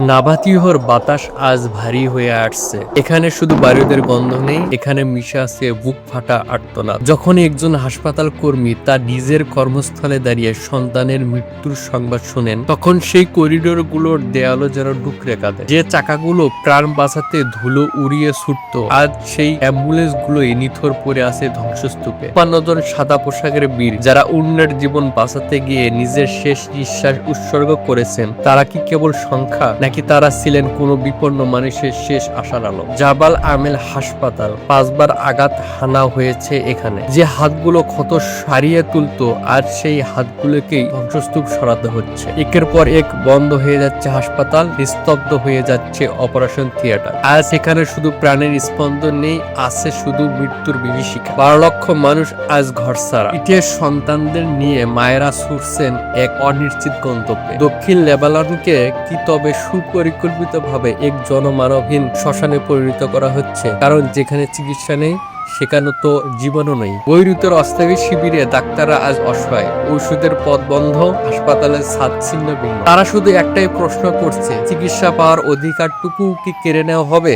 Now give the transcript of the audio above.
নাভাতিহর বাতাস আজ ভারী হয়ে আসছে। এখানে শুধু বায়ুদের গন্ধ নেই, এখানে মিশে আছে বুক ফাটা আর্তনাদ। যখন একজন হাসপাতাল কর্মী তার নিজের কর্মস্থলে দাঁড়িয়ে সন্তানের মৃত্যুর সংবাদ শুনেন, তখন সেই করিডোর গুলোর দেয়ালও যেন ডুকরে কাঁদে। যে চাকাগুলো প্রাণ বাঁচাতে ধুলো উড়িয়ে ছুটত, আজ সেই অ্যাম্বুলেন্স গুলোই নিথর পড়ে আছে ধ্বংসস্তূপে। ৫৫ জন সাদা পোশাকের বীর যারা অন্যের জীবন বাঁচাতে গিয়ে নিজের শেষ নিঃশ্বাস উৎসর্গ করেছেন, তারা কি কেবল সংখ্যা, নাকি তারা ছিলেন কোনো বিপন্ন মানুষের শেষ আশার আলো? জাবাল আমেল হাসপাতাল ৫ বার আঘাত হানা হয়েছে এখানে। যে হাতগুলো ক্ষত সারিয়ে তুলতো, আর সেই হাতগুলোকেই ধ্বংসস্তূপ সরাতে হচ্ছে। একের পর এক বন্ধ হয়ে যাচ্ছে হাসপাতাল, নিস্তব্ধ হয়ে যাচ্ছে অপারেশন থিয়েটার। আজ এখানে শুধু প্রাণের স্পন্দন নেই, আছে শুধু মৃত্যুর বিভীষিকা। ১২ লক্ষ মানুষ আজ ঘরছাড়া। পিঠের সন্তানদের নিয়ে মায়েরা ছুটছেন এক অনিশ্চিত গন্তব্যে। দক্ষিণ লেবাননকে কি তবে সুপরিকল্পিতভাবে এক জনমানবহীন শ্মশানে পরিণত করা হচ্ছে? কারণ যেখানে চিকিৎসা নেই, সেখানে তো জীবনও নেই। বৈরুতের অস্থায়ী শিবিরে ডাক্তাররা আজ অসহায়, ঔষধের পথ বন্ধ, হাসপাতালের ছাদ ছিন্ন ভিন্ন। তারা শুধু একটাই প্রশ্ন করছে, চিকিৎসা পাওয়ার অধিকারটুকু কি কেড়ে নেওয়া হবে?